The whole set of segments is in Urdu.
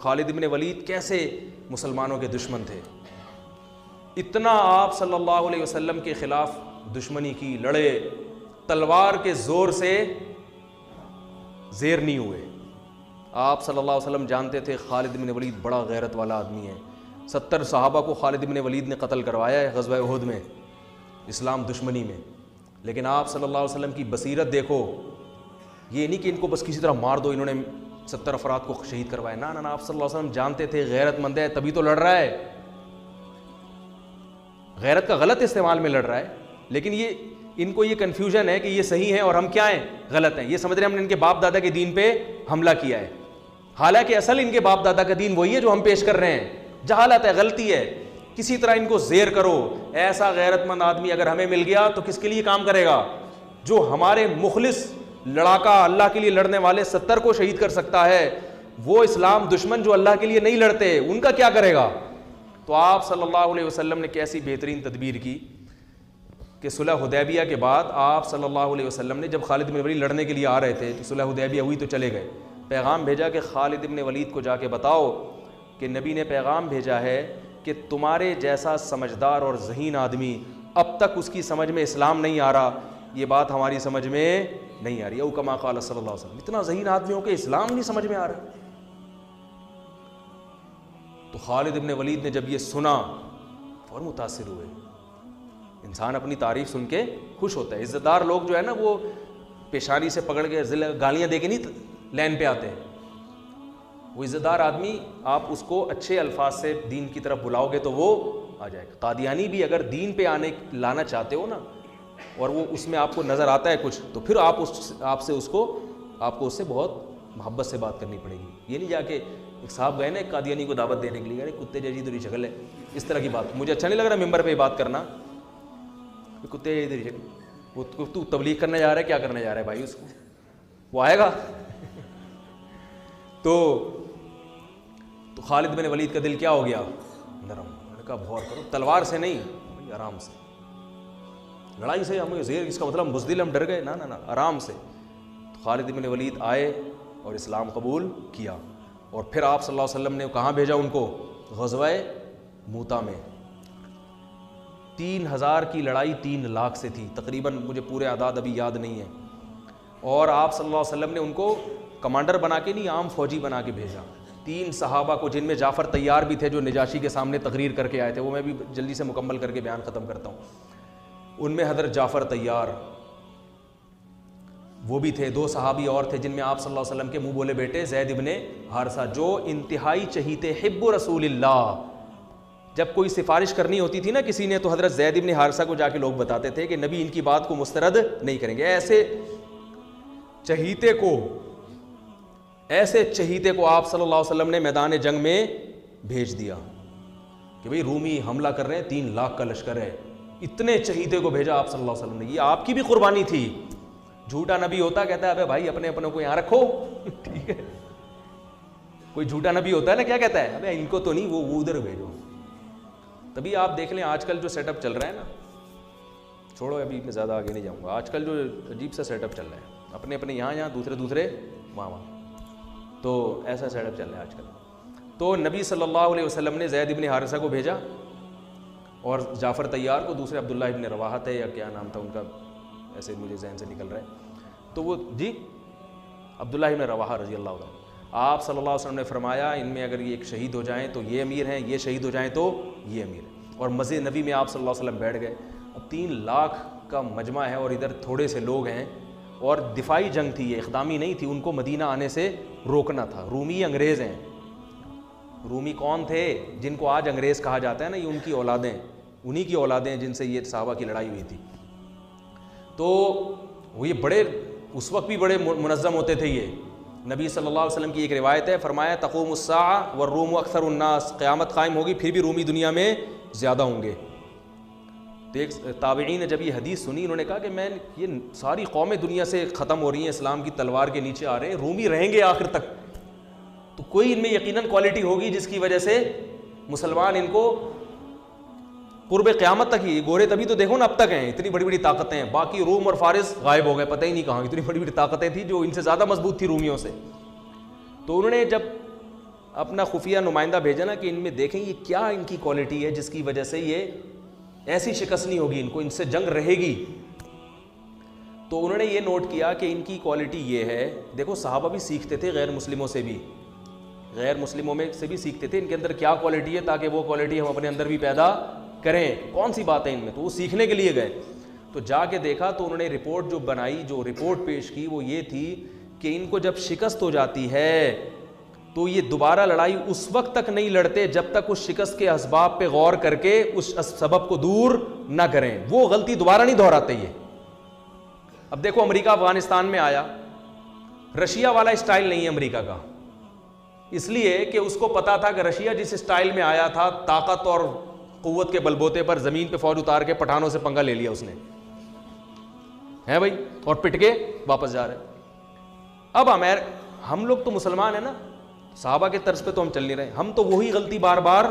خالد بن ولید کیسے مسلمانوں کے دشمن تھے، اتنا آپ صلی اللہ علیہ وسلم کے خلاف دشمنی کی، لڑے، تلوار کے زور سے زیر نہیں ہوئے۔ آپ صلی اللہ علیہ وسلم جانتے تھے خالد بن ولید بڑا غیرت والا آدمی ہے، 70 صحابہ کو خالد بن ولید نے قتل کروایا ہے غزوہ احد میں، اسلام دشمنی میں، لیکن آپ صلی اللہ علیہ وسلم کی بصیرت دیکھو، یہ نہیں کہ ان کو بس کسی طرح مار دو، انہوں نے 70 افراد کو شہید کروایا، نہ نہ، آپ صلی اللہ علیہ وسلم جانتے تھے غیرت مند ہے تبھی تو لڑ رہا ہے، غیرت کا غلط استعمال میں لڑ رہا ہے، لیکن یہ ان کو یہ کنفیوژن ہے کہ یہ صحیح ہے اور ہم کیا ہیں، غلط ہیں، یہ سمجھ رہے ہیں ہم نے ان کے باپ دادا کے دین پہ حملہ کیا ہے، حالانکہ اصل ان کے باپ دادا کا دین وہی ہے جو ہم پیش کر رہے ہیں، جہالت ہے، غلطی ہے، کسی طرح ان کو زیر کرو۔ ایسا غیرت مند آدمی اگر ہمیں مل گیا تو کس کے لیے کام کرے گا؟ جو ہمارے مخلص لڑاکا اللہ کے لیے لڑنے والے 70 کو شہید کر سکتا ہے، وہ اسلام دشمن جو اللہ کے لیے نہیں لڑتے ان کا کیا کرے گا؟ تو آپ صلی اللہ علیہ وسلم نے کیسی بہترین تدبیر کی کہ صلح حدیبیہ کے بعد آپ صلی اللہ علیہ وسلم نے جب خالد بن ولید لڑنے کے لیے آ رہے تھے تو صلح حدیبیہ ہوئی تو چلے گئے، پیغام بھیجا کہ خالد بن ولید کو جا کے بتاؤ کہ نبی نے پیغام بھیجا ہے کہ تمہارے جیسا سمجھدار اور ذہین آدمی اب تک اس کی سمجھ میں اسلام نہیں آ رہا، یہ بات ہماری سمجھ میں نہیں آ رہی، او کما قال صلی اللہ علیہ وسلم، اتنا ذہین آدمی ہو کہ اسلام نہیں سمجھ میں آ رہا۔ تو خالد بن ولید نے جب یہ سنا فوراً متاثر ہوئے۔ انسان اپنی تعریف سن کے خوش ہوتا ہے، عزت دار لوگ جو ہے نا وہ پیشانی سے پکڑ کے گالیاں دے کے نہیں لین پہ آتے، وہ عزت دار آدمی آپ اس کو اچھے الفاظ سے دین کی طرف بلاؤ گے تو وہ آ جائے گا۔ قادیانی بھی اگر دین پہ لانا چاہتے ہو نا اور وہ اس میں آپ کو نظر آتا ہے کچھ تو پھر آپ کو اس سے بہت محبت سے بات کرنی پڑے گی، یہ نہیں جا کے ایک صاحب گئے نا ایک قادیانی کو دعوت دینے کے لیے، یعنی کتے جیسی تیری شکل ہے، اس طرح کی بات مجھے اچھا نہیں لگ رہا ممبر پہ بات کرنا، کتے جیسی تیری شکل، وہ تو تبلیغ کرنے جا رہا ہے، کیا کرنے جا رہا ہے بھائی، اس کو وہ آئے گا۔ تو خالد بن ولید کا دل کیا ہو گیا؟ نرم، انہوں نے کہا غور کرو، تلوار سے نہیں، آرام سے، لڑائی سے ہمیں زیر، اس کا مطلب بزدل ہم ڈر گئے، نہ نہ نہ، آرام سے۔ تو خالد بن ولید آئے اور اسلام قبول کیا، اور پھر آپ صلی اللہ علیہ وسلم نے کہاں بھیجا ان کو؟ غزوہ موتا میں۔ 3000 کی لڑائی 3 لاکھ سے تھی تقریباً، مجھے پورے اعداد ابھی یاد نہیں ہیں، اور آپ صلی اللہ علیہ وسلم نے ان کو کمانڈر بنا کے نہیں، عام فوجی بنا کے بھیجا۔ 3 صحابہ کو، جن میں جعفر طیار بھی تھے جو نجاشی کے سامنے تقریر کر کے آئے تھے، وہ میں بھی جلدی سے مکمل کر کے بیان ختم کرتا ہوں، ان میں حضرت جعفر طیار وہ بھی تھے، 2 صحابی اور تھے جن میں آپ صلی اللہ علیہ وسلم کے منہ بولے بیٹے زید ابن حارثہ، جو انتہائی چہیتے حب رسول اللہ، جب کوئی سفارش کرنی ہوتی تھی نا کسی نے تو حضرت زید ابن حارثہ کو جا کے لوگ بتاتے تھے کہ نبی ان کی بات کو مسترد نہیں کریں گے۔ ایسے چہیتے کو آپ صلی اللہ علیہ وسلم نے میدان جنگ میں بھیج دیا کہ بھئی رومی حملہ کر رہے ہیں، 3 لاکھ کا لشکر ہے، اتنے چہیتے کو بھیجا آپ صلی اللہ علیہ وسلم نے، یہ آپ کی بھی قربانی تھی۔ جھوٹا نبی ہوتا کہتا ہے ابے بھائی اپنے اپنوں کو یہاں رکھو، ٹھیک ہے، کوئی جھوٹا نبی ہوتا ہے نا کیا کہتا ہے، ابے ان کو تو نہیں، وہ ادھر بھیجو۔ تبھی آپ دیکھ لیں آج کل جو سیٹ اپ چل رہا ہے نا، چھوڑو ابھی میں زیادہ آگے نہیں جاؤں گا، آج کل جو عجیب سا سیٹ اپ چل رہا ہے، اپنے اپنے یہاں دوسرے وہاں، تو ایسا سیٹ اپ چل رہا ہے آج کل۔ تو نبی صلی اللہ علیہ وسلم نے زید ابن حارثہ کو بھیجا اور جعفر طیار کو، دوسرے عبداللہ ابن رواحہ تھے یا کیا نام تھا ان کا، ایسے مجھے ذہن سے نکل رہا ہے، تو وہ جی عبداللہ ابن رواحہ رضی اللہ عنہ۔ آپ صلی اللہ علیہ وسلم نے فرمایا ان میں اگر یہ ایک شہید ہو جائیں تو یہ امیر ہیں، یہ شہید ہو جائیں تو یہ امیر ہیں، اور مسجد نبی میں آپ صلی اللہ علیہ وسلم بیٹھ گئے۔ اب 3 لاکھ کا مجمع ہے اور ادھر تھوڑے سے لوگ ہیں، اور دفاعی جنگ تھی، یہ اقدامی نہیں تھی، ان کو مدینہ آنے سے روکنا تھا۔ رومی انگریز ہیں، رومی کون تھے؟ جن کو آج انگریز کہا جاتا ہے نا، یہ ان کی اولادیں، انہی کی اولادیں جن سے یہ صحابہ کی لڑائی ہوئی تھی۔ تو وہ یہ بڑے اس وقت بھی بڑے منظم ہوتے تھے یہ۔ نبی صلی اللہ علیہ وسلم کی ایک روایت ہے، فرمایا تقوم الساعہ والروم اکثر الناس، قیامت قائم ہوگی پھر بھی رومی دنیا میں زیادہ ہوں گے۔ تو ایک تابعین نے جب یہ حدیث سنی، انہوں نے کہا کہ میں یہ ساری قومیں دنیا سے ختم ہو رہی ہیں، اسلام کی تلوار کے نیچے آ رہے ہیں، رومی رہیں گے آخر تک، تو کوئی ان میں یقیناً کوالٹی ہوگی جس کی وجہ سے مسلمان ان کو قرب قیامت تک ہی، گورے تبھی تو دیکھو نا اب تک ہیں، اتنی بڑی بڑی طاقتیں ہیں، باقی روم اور فارس غائب ہو گئے، پتہ ہی نہیں کہاں، اتنی بڑی بڑی طاقتیں تھیں جو ان سے زیادہ مضبوط تھی رومیوں سے۔ تو انہوں نے جب اپنا خفیہ نمائندہ بھیجا نا کہ ان میں دیکھیں یہ کیا ان کی کوالٹی ہے جس کی وجہ سے یہ ایسی شکست نہیں ہوگی، ان کو ان سے جنگ رہے گی. تو انہوں نے یہ نوٹ کیا کہ ان کی کوالٹی یہ ہے. دیکھو صحابہ بھی سیکھتے تھے غیر مسلموں سے بھی، غیر مسلموں میں سے بھی سیکھتے تھے ان کے اندر کیا کوالٹی ہے، تاکہ وہ کوالٹی ہم اپنے اندر بھی پیدا کریں. کون سی بات ہے ان میں، تو وہ سیکھنے کے لیے گئے. تو جا کے دیکھا تو انہوں نے رپورٹ جو بنائی، جو رپورٹ پیش کی وہ یہ تھی کہ ان کو جب شکست ہو جاتی ہے تو یہ دوبارہ لڑائی اس وقت تک نہیں لڑتے جب تک اس شکست کے اسباب پہ غور کر کے اس سبب کو دور نہ کریں. وہ غلطی دوبارہ نہیں دہراتے یہ. اب دیکھو امریکہ افغانستان میں آیا، رشیا والا اسٹائل نہیں ہے امریکہ کا، اس لیے کہ اس کو پتا تھا کہ رشیا جس اسٹائل میں آیا تھا طاقت اور قوت کے بلبوتے پر زمین پہ فوج اتار کے پٹھانوں سے پنگا لے لیا اس نے، ہے بھائی، اور پٹ کے واپس جا رہے. اب ہم لوگ تو مسلمان ہیں نا، صحابہ کے طرز پہ تو ہم چل نہیں رہے، ہم تو وہی غلطی بار بار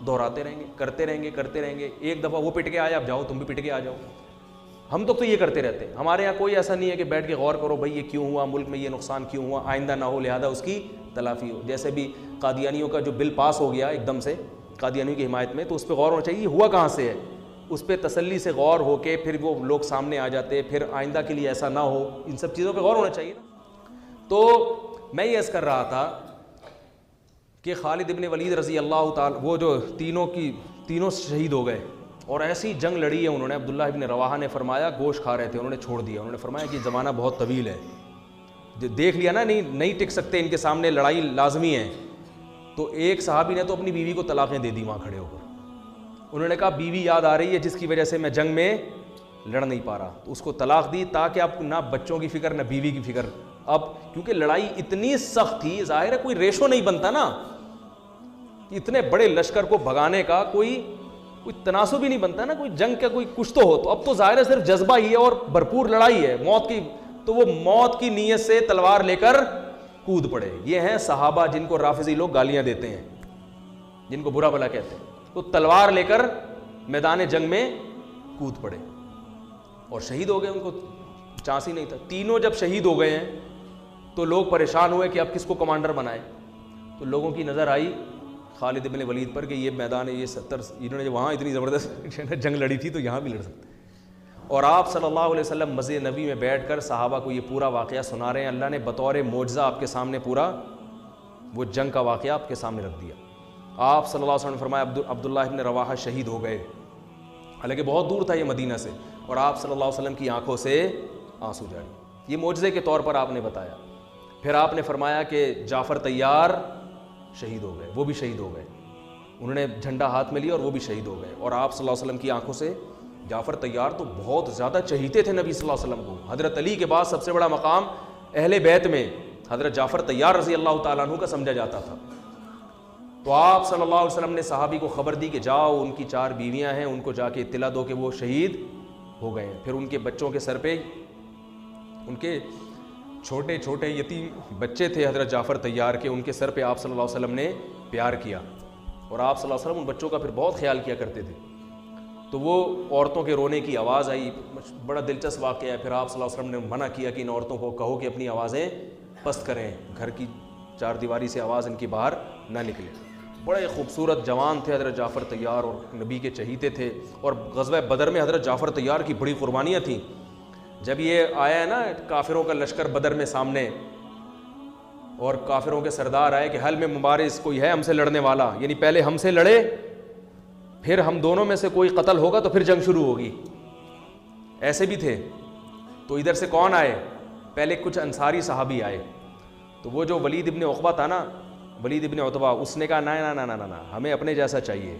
دہراتے رہیں گے، کرتے رہیں گے. ایک دفعہ وہ پٹ کے آیا، اب جاؤ تم بھی پٹ کے آ جاؤ. ہم تو یہ کرتے رہتے ہیں. ہمارے یہاں کوئی ایسا نہیں ہے کہ بیٹھ کے غور کرو بھائی یہ کیوں ہوا، ملک میں یہ نقصان کیوں ہوا، آئندہ نہ ہو لہذا اس کی تلافی ہو. جیسے بھی قادیانیوں کا جو بل پاس ہو گیا ایک دم سے قادیانیوں کی حمایت میں، تو اس پہ غور ہونا چاہیے یہ ہوا کہاں سے ہے، اس پہ تسلی سے غور ہو کے پھر وہ لوگ سامنے آ جاتے، پھر آئندہ کے لیے ایسا نہ ہو. ان سب چیزوں پہ غور ہونا چاہیے نا. تو میں یہ عرض کر رہا تھا کہ خالد ابن ولید رضی اللہ تعالی، وہ جو تینوں شہید ہو گئے اور ایسی جنگ لڑی ہے انہوں نے. عبداللہ ابن رواحہ نے فرمایا، گوشت کھا رہے تھے انہوں نے چھوڑ دیا، انہوں نے فرمایا کہ زمانہ بہت طویل ہے، دیکھ لیا نا نہیں ٹک سکتے، ان کے سامنے لڑائی لازمی ہے. تو ایک صحابی نے تو اپنی بیوی کو طلاقیں دے دی وہاں کھڑے ہو کر. انہوں نے کہا بیوی یاد آ رہی ہے جس کی وجہ سے میں جنگ میں لڑ نہیں پا رہا، تو اس کو طلاق دی تاکہ اب نہ بچوں کی فکر نہ بیوی کی فکر. اب کیونکہ لڑائی اتنی سخت تھی، ظاہر ہے کوئی ریشو نہیں بنتا نا، اتنے بڑے لشکر کو بھگانے کا کوئی تناسب ہی نہیں بنتا نا، کوئی جنگ کا کوئی کچھ تو ہو. تو اب تو ظاہر ہے صرف جذبہ ہی ہے اور بھرپور لڑائی ہے موت کی. تو وہ موت کی نیت سے تلوار لے کر کود پڑے. یہ ہیں صحابہ جن کو رافضی لوگ گالیاں دیتے ہیں، جن کو برا بھلا کہتے ہیں. تو تلوار لے کر میدان جنگ میں کود پڑے اور شہید ہو گئے. ان کو چانس ہی نہیں تھا. تینوں جب شہید ہو گئے ہیں تو لوگ پریشان ہوئے کہ اب کس کو کمانڈر بنائے. تو لوگوں کی نظر آئی خالد ابن ولید پر کہ یہ میدان یہ 70 انہوں نے وہاں اتنی زبردست جنگ لڑی تھی تو یہاں بھی لڑ سکتے. اور آپ صلی اللہ علیہ وسلم مسجد نبی میں بیٹھ کر صحابہ کو یہ پورا واقعہ سنا رہے ہیں. اللہ نے بطور معجزہ آپ کے سامنے پورا وہ جنگ کا واقعہ آپ کے سامنے رکھ دیا. آپ صلی اللہ علیہ وسلم نے فرمایا عبداللہ ابن رواحہ شہید ہو گئے، حالانکہ بہت دور تھا یہ مدینہ سے، اور آپ صلی اللہ علیہ وسلم کی آنکھوں سے آنسو جاری. یہ معجزے کے طور پر آپ نے بتایا. پھر آپ نے فرمایا کہ جعفر طیار شہید ہو گئے، وہ بھی شہید ہو گئے. انہوں نے جھنڈا ہاتھ میں لیا اور وہ بھی شہید ہو گئے. اور آپ صلی اللہ علیہ وسلم کی آنکھوں سے جعفر طیار تو بہت زیادہ چہیتے تھے نبی صلی اللہ علیہ وسلم کو. حضرت علی کے بعد سب سے بڑا مقام اہل بیت میں حضرت جعفر طیار رضی اللہ تعالیٰ عنہ کا سمجھا جاتا تھا. تو آپ صلی اللہ علیہ وسلم نے صحابی کو خبر دی کہ جاؤ ان کی 4 بیویاں ہیں، ان کو جا کے اطلاع دو کہ وہ شہید ہو گئے ہیں. پھر ان کے بچوں کے سر پہ ان کے چھوٹے چھوٹے یتیم بچے تھے حضرت جعفر طیار کے، ان کے سر پہ آپ صلی اللہ علیہ وسلم نے پیار کیا. اور آپ صلی اللہ علیہ وسلم ان بچوں کا پھر بہت خیال کیا کرتے تھے. تو وہ عورتوں کے رونے کی آواز آئی، بڑا دلچسپ واقعہ ہے. پھر آپ صلی اللہ علیہ وسلم نے منع کیا کہ ان عورتوں کو کہو کہ اپنی آوازیں پست کریں، گھر کی 4 دیواری سے آواز ان کی باہر نہ نکلے. بڑے خوبصورت جوان تھے حضرت جعفر طیار اور نبی کے چہیتے تھے. اور غزوہ بدر میں حضرت جعفر طیار کی بڑی قربانیاں تھیں. جب یہ آیا ہے نا کافروں کا لشکر بدر میں سامنے، اور کافروں کے سردار آئے کہ حل میں مبارز کوئی ہے ہم سے لڑنے والا، یعنی پہلے ہم سے لڑے پھر ہم دونوں میں سے کوئی قتل ہوگا تو پھر جنگ شروع ہوگی. ایسے بھی تھے. تو ادھر سے کون آئے؟ پہلے کچھ انصاری صحابی آئے. تو وہ جو ولید ابن عقبہ تھا نا، ولید ابن عتبہ، اس نے کہا نہ ہمیں اپنے جیسا چاہیے،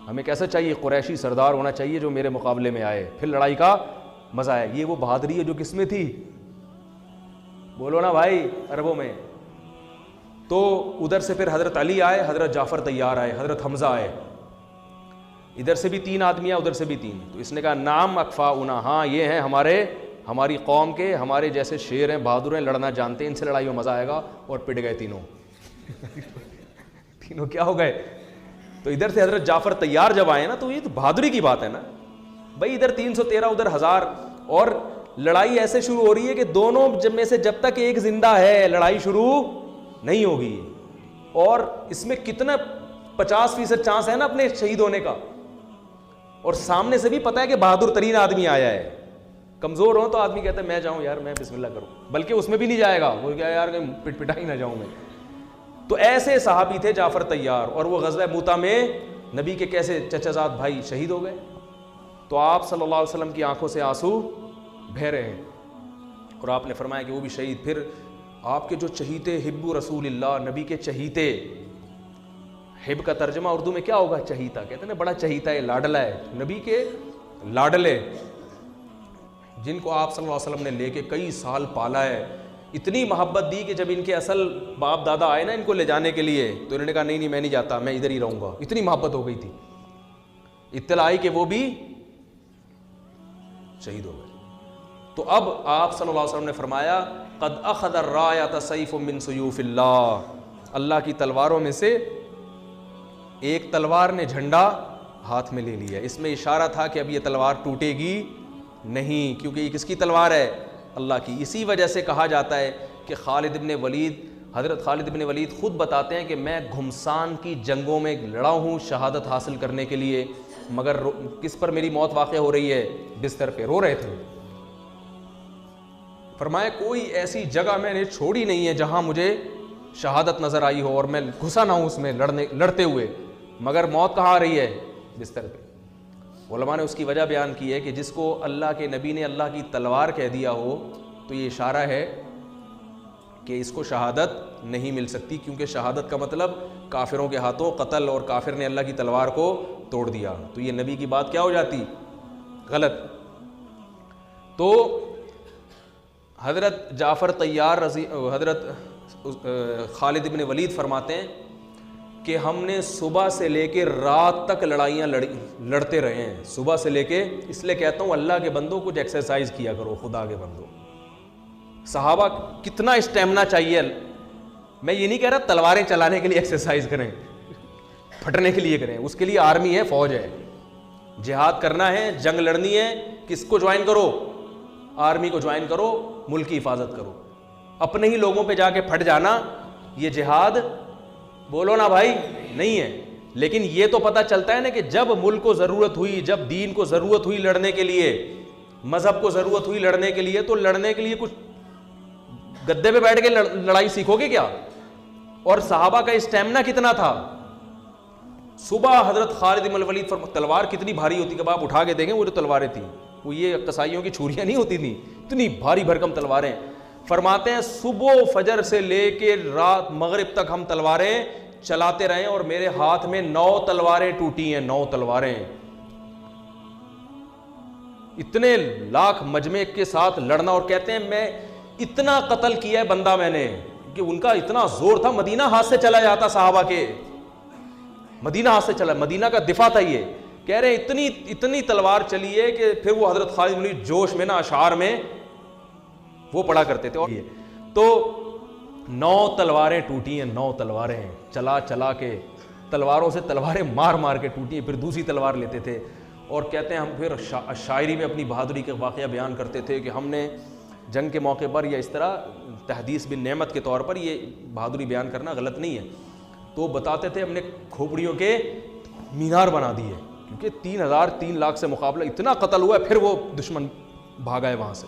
ہمیں کیسا چاہیے؟ قریشی سردار ہونا چاہیے جو میرے مقابلے میں آئے، پھر لڑائی کا مزہ آئے. یہ وہ بہادری ہے جو کس میں تھی؟ بولو نا بھائی، عربوں میں. تو ادھر سے پھر حضرت علی آئے، حضرت جعفر طیار آئے، حضرت حمزہ آئے. ادھر سے بھی 3 آدمی ادھر سے بھی 3. تو اس نے کہا نام اکفاؤنا، ہاں یہ ہیں ہماری قوم کے، ہمارے جیسے شیر ہیں، بہادر ہیں، لڑنا جانتے ہیں، ان سے لڑائی میں مزہ آئے گا. اور پٹ گئے تینوں. تینوں کیا ہو گئے؟ تو ادھر سے حضرت جعفر طیار جب آئے نا تو یہ تو بہادری کی بات ہے نا بھائی. ادھر 313 ادھر 1000، اور لڑائی ایسے شروع ہو رہی ہے کہ دونوں میں سے جب تک ایک زندہ ہے لڑائی شروع نہیں ہوگی. اور اس میں کتنا 50% چانس ہے نا اپنے شہید ہونے کا, اور سامنے سے بھی پتا ہے کہ بہادر ترین آدمی آیا ہے. کمزور ہو تو آدمی کہتا ہے میں جاؤں یار, میں بسم اللہ کروں, بلکہ اس میں بھی نہیں جائے گا, وہ کیا یار پٹ پٹائی نہ جاؤں میں. تو ایسے صحابی تھے جعفر طیار, اور وہ غزوہ موتا میں نبی کے کیسے چچا زاد بھائی شہید ہو گئے. تو آپ صلی اللہ علیہ وسلم کی آنکھوں سے آنسو بہہ رہے ہیں, اور آپ نے فرمایا کہ وہ بھی شہید. پھر آپ کے جو چہیتے حب رسول اللہ, نبی کے چہیتے, حب کا ترجمہ اردو میں کیا ہوگا؟ چہیتا. کہتے ہیں نا بڑا چہیتا ہے, لاڈلا ہے, نبی کے لاڈلے جن کو آپ صلی اللہ علیہ وسلم نے لے کے کئی سال پالا ہے, اتنی محبت دی کہ جب ان کے اصل باپ دادا آئے نا ان کو لے جانے کے لیے, تو انہوں نے کہا نہیں نہیں میں نہیں جاتا, میں ادھر ہی رہوں گا. اتنی محبت ہو گئی تھی. اطلاع آئی کہ وہ بھی شہید ہو گئے. تو اب آپ صلی اللہ علیہ وسلم نے فرمایا قد اخذ الرایۃ سیف من سیوف اللہ, اللہ کی تلواروں میں سے ایک تلوار نے جھنڈا ہاتھ میں لے لیا. اس میں اشارہ تھا کہ اب یہ تلوار ٹوٹے گی نہیں, کیونکہ یہ کس کی تلوار ہے؟ اللہ کی. اسی وجہ سے کہا جاتا ہے کہ خالد ابن ولید, حضرت خالد ابن ولید خود بتاتے ہیں کہ میں گھمسان کی جنگوں میں لڑا ہوں شہادت حاصل کرنے کے لیے, مگر کس پر میری موت واقع ہو رہی ہے؟ بستر پہ رو رہے تھے. فرمایا کوئی ایسی جگہ میں نے چھوڑی نہیں ہے جہاں مجھے شہادت نظر آئی ہو اور میں گھسا نہ ہوں اس میں لڑتے ہوئے, مگر موت کہاں آ رہی ہے؟ بستر پہ. علماء نے اس کی وجہ بیان کی ہے کہ جس کو اللہ کے نبی نے اللہ کی تلوار کہہ دیا ہو تو یہ اشارہ ہے کہ اس کو شہادت نہیں مل سکتی, کیونکہ شہادت کا مطلب کافروں کے ہاتھوں قتل, اور کافر نے اللہ کی تلوار کو توڑ دیا, تو یہ نبی کی بات کیا ہو جاتی؟ غلط. تو حضرت جعفر طیار حضرت خالد ابن ولید فرماتے ہیں کہ ہم نے صبح سے لے کے رات تک لڑائیاں لڑتے رہے ہیں, صبح سے لے کے. اس لیے کہتا ہوں اللہ کے بندوں کچھ ایکسرسائز کیا کرو, خدا کے بندوں. صحابہ کتنا اسٹیمنا چاہیے. میں یہ نہیں کہہ رہا تلواریں چلانے کے لیے ایکسرسائز کریں, پھٹنے کے لیے کریں, اس کے لیے آرمی ہے, فوج ہے. جہاد کرنا ہے, جنگ لڑنی ہے, کس کو جوائن کرو؟ آرمی کو جوائن کرو, ملک کی حفاظت کرو. اپنے ہی لوگوں پہ جا کے پھٹ جانا یہ جہاد بولو نا بھائی نہیں ہے. لیکن یہ تو پتہ چلتا ہے نا کہ جب ملک کو ضرورت ہوئی, جب دین کو ضرورت ہوئی لڑنے کے لیے, مذہب کو ضرورت ہوئی لڑنے کے لیے, تو لڑنے کے لیے کچھ گدے پہ بیٹھ کے لڑائی سیکھو گے کیا؟ اور صحابہ کا اسٹیمنا کتنا تھا. صبح حضرت خالد بن الولید تلوار کتنی بھاری ہوتی کہ آپ اٹھا کے دیکھیں, وہ جو تلواریں تھیں وہ یہ قصائیوں کی چھریاں نہیں ہوتی تھیں, اتنی بھاری بھرکم تلواریں. فرماتے ہیں صبح فجر سے لے کے رات مغرب تک ہم تلواریں چلاتے رہے, اور میرے ہاتھ میں 9 تلواریں ٹوٹی ہیں, 9 تلواریں. اتنے لاکھ مجمع کے ساتھ لڑنا, اور کہتے ہیں میں اتنا قتل کیا ہے بندہ میں نے کہ ان کا اتنا زور تھا, مدینہ ہاتھ سے چلا جاتا صحابہ کے, مدینہ ہاتھ سے چلا, مدینہ کا دفاع تھا یہ. کہہ رہے ہیں اتنی تلوار چلی ہے کہ پھر وہ حضرت خالد بن جوش میں نا اشعار میں وہ پڑھا کرتے تھے. اور تو 9 تلواریں ٹوٹی ہیں, 9 تلواریں چلا چلا کے, تلواروں سے تلواریں مار مار کے ٹوٹی ہیں, پھر دوسری تلوار لیتے تھے. اور کہتے ہیں ہم پھر شاعری میں اپنی بہادری کے واقعہ بیان کرتے تھے کہ ہم نے جنگ کے موقع پر یا اس طرح تحدیث بن نعمت کے طور پر یہ بہادری بیان کرنا غلط نہیں ہے. تو بتاتے تھے ہم نے کھوپڑیوں کے مینار بنا دیے, کیونکہ 3 لاکھ سے مقابلہ اتنا قتل ہوا ہے, پھر وہ دشمن بھاگا ہے وہاں سے.